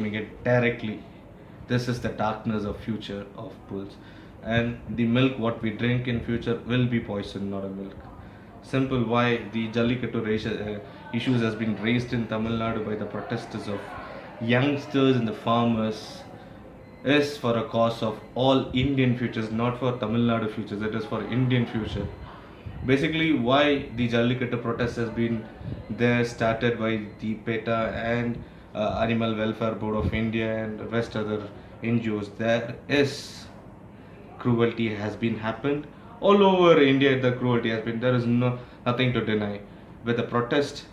it directly. This is the darkness of future of bulls, and the milk what we drink in future will be poison, not a milk. Simple. Why the jallikattu issues has been raised in Tamil Nadu by the protesters of youngsters and the farmers is for a cause of all Indian futures, not for Tamil Nadu futures. It is for Indian future. Basically, why the Jallikattu protest has been there started by the PETA and Animal Welfare Board of India and rest other NGOs. There is cruelty has been happened all over India. The cruelty has been there is nothing to deny. But the protest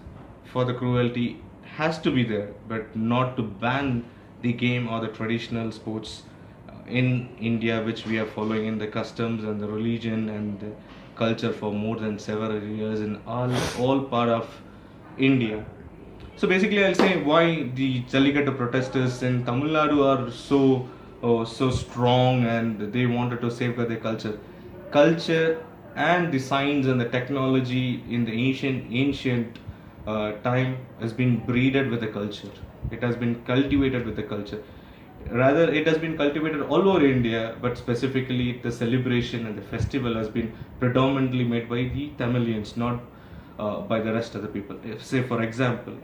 for the cruelty has to be there, but not to ban the game or the traditional sports in India, which we are following in the customs and the religion and the culture for more than several years in all part of India. So basically, I'll say why the Jallikattu protesters in Tamil Nadu are so strong and they wanted to safeguard their culture and the science and the technology in the ancient time has been breeded with the culture. It has been cultivated with the culture. Rather, it has been cultivated all over India, but specifically the celebration and the festival has been predominantly made by the Tamilians, not by the rest of the people. If, say, for example,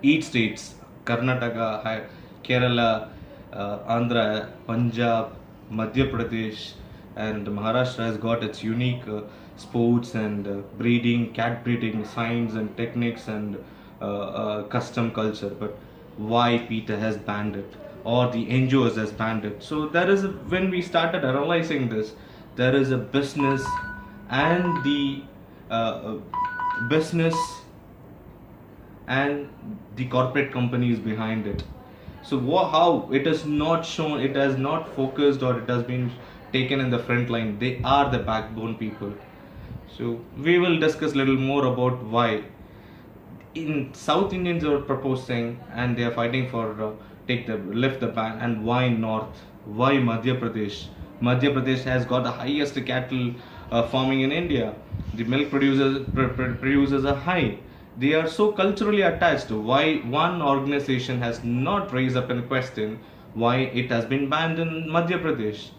each states, Karnataka, Kerala, Andhra, Punjab, Madhya Pradesh, and Maharashtra has got its unique sports and breeding, cat breeding, science and techniques and custom culture. But why Peter has banned it or the NGOs has banned it? So there is when we started analyzing this, there is a business and the business and the corporate companies behind it. So how it is not shown, it has not focused, or it has been taken in the front line. They are the backbone people. So we will discuss a little more about why. In South Indians are proposing and they are fighting for lift the ban, and why North? Why Madhya Pradesh? Madhya Pradesh has got the highest cattle farming in India. The milk producers are high. They are so culturally attached. Why one organization has not raised up in question why it has been banned in Madhya Pradesh?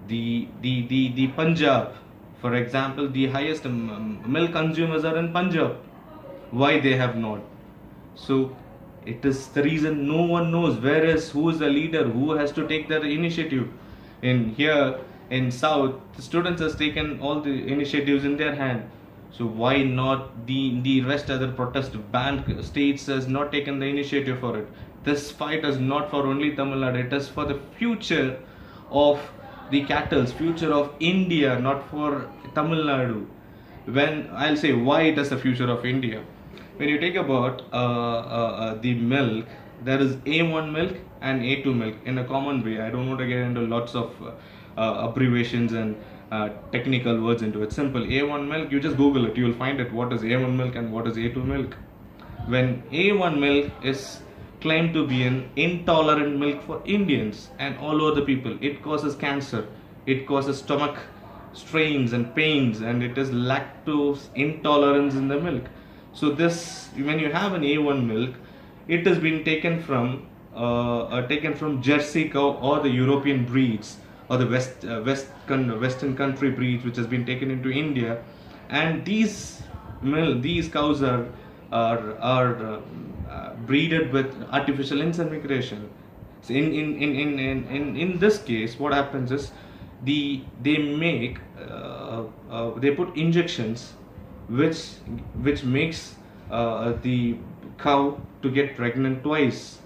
The Punjab, for example, the highest milk consumers are in Punjab. Why they have not? So it is the reason no one knows who is the leader, who has to take the initiative. In here in South, the students has taken all the initiatives in their hand. So why not the rest other protest banned states has not taken the initiative for it? This fight is not for only Tamil Nadu, it is for the future of the cattle's future of India, not for Tamil Nadu. When I'll say why it is the future of India. When you take about the milk, there is A1 milk and A2 milk in a common way. I don't want to get into lots of abbreviations and technical words into it. Simple. A1 milk, you just Google it, you will find it. What is A1 milk and what is A2 milk? When A1 milk is claimed to be an intolerant milk for Indians and all over the people, it causes cancer, it causes stomach strains and pains, and it is lactose intolerance in the milk. So this, when you have an A1 milk, it has been taken from Jersey cow or the European breeds or the Western country breeds, which has been taken into India, and these cows are breeded with artificial insemination. So in this case, what happens is they put injections which makes the cow to get pregnant twice,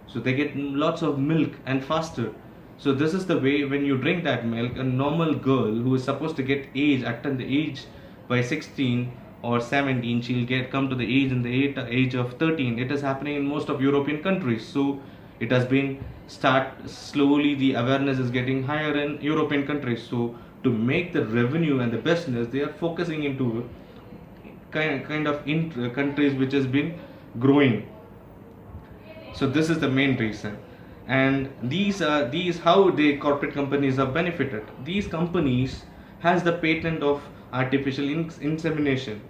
so they get lots of milk and faster. So this is the way when you drink that milk, a normal girl who is supposed to get attain the age by 16 or 17, she'll come to the age in the age of 13. It is happening in most of European countries. So it has been slowly, the awareness is getting higher in European countries. So to make the revenue and the business, they are focusing into kind of countries which has been growing. So this is the main reason. And these how the corporate companies are benefited. These companies has the patent of artificial insemination,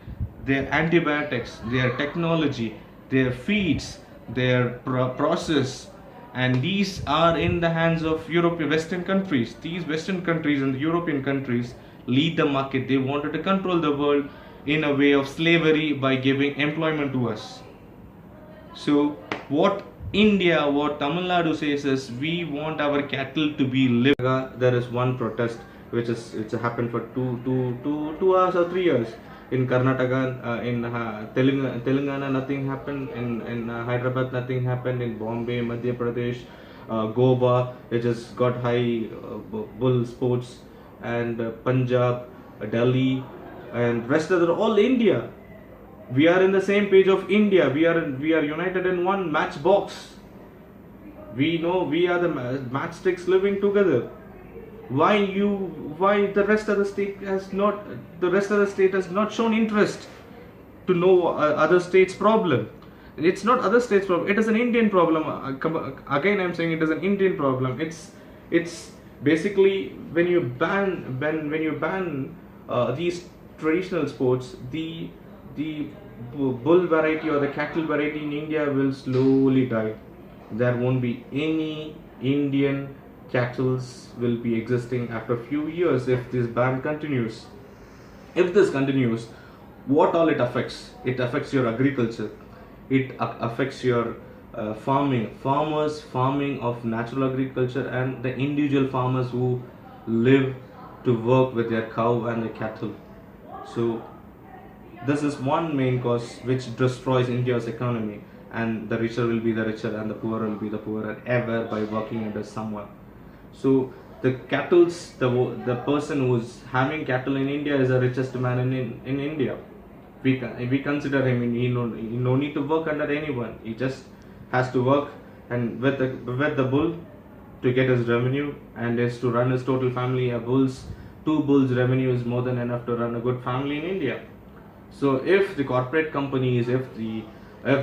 their antibiotics, their technology, their feeds, their process, and these are in the hands of European Western countries. These Western countries and the European countries lead the market. They wanted to control the world in a way of slavery by giving employment to us. So what what Tamil Nadu says is we want our cattle to be lived. There is one protest it's happened for 2 hours or 3 years. In Karnataka, in Telangana, nothing happened. In Hyderabad, nothing happened. In Bombay, Madhya Pradesh, Goa, it just got high bull sports, and Punjab, Delhi, and rest of all India. We are in the same page of India. We are united in one matchbox. We know we are the matchsticks living together. Why the rest of the state has not shown interest to know other states' problem? It's not other states' problem. It is an Indian problem. Again, I'm saying it is an Indian problem. It's basically when you ban these traditional sports, the bull variety or the cattle variety in India will slowly die. There won't be any Indian cattle will be existing after a few years if this ban continues. If this continues, what all it affects? It affects your agriculture. It affects your farming of natural agriculture, and the individual farmers who live to work with their cow and their cattle. So this is one main cause which destroys India's economy, and the richer will be the richer and the poorer will be the poorer ever by working under someone. So the the person who's having cattle in India is the richest man in India. We consider him. He no need to work under anyone. He just has to work and with the bull to get his revenue, and is to run his total family. Two bulls revenue is more than enough to run a good family in India. So if the corporate companies, if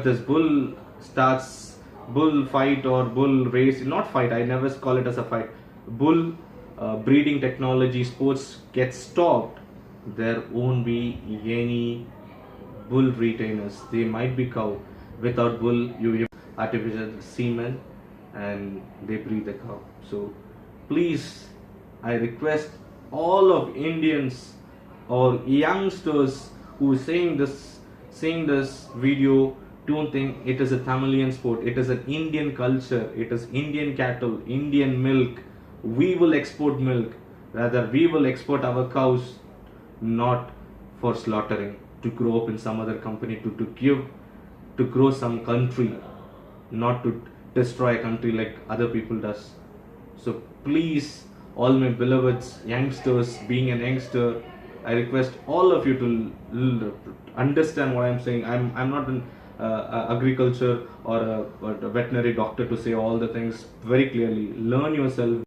this bull starts bull fight or bull race, not fight, I never call it as a fight, bull breeding technology sports gets stopped, there won't be any bull retainers. They might be cow. Without bull, you artificial semen, and they breed the cow. So please, I request all of Indians or youngsters who are seeing this video, don't think it is a Tamilian sport. It is an Indian culture. It is Indian cattle, Indian milk. We will export milk. Rather, we will export our cows, not for slaughtering, to grow up in some other company, to grow some country, not to destroy a country like other people does. So please, all my beloveds, youngsters, being an youngster, I request all of you to understand what I'm saying. I'm not an agriculture or a veterinary doctor to say all the things very clearly. Learn yourself.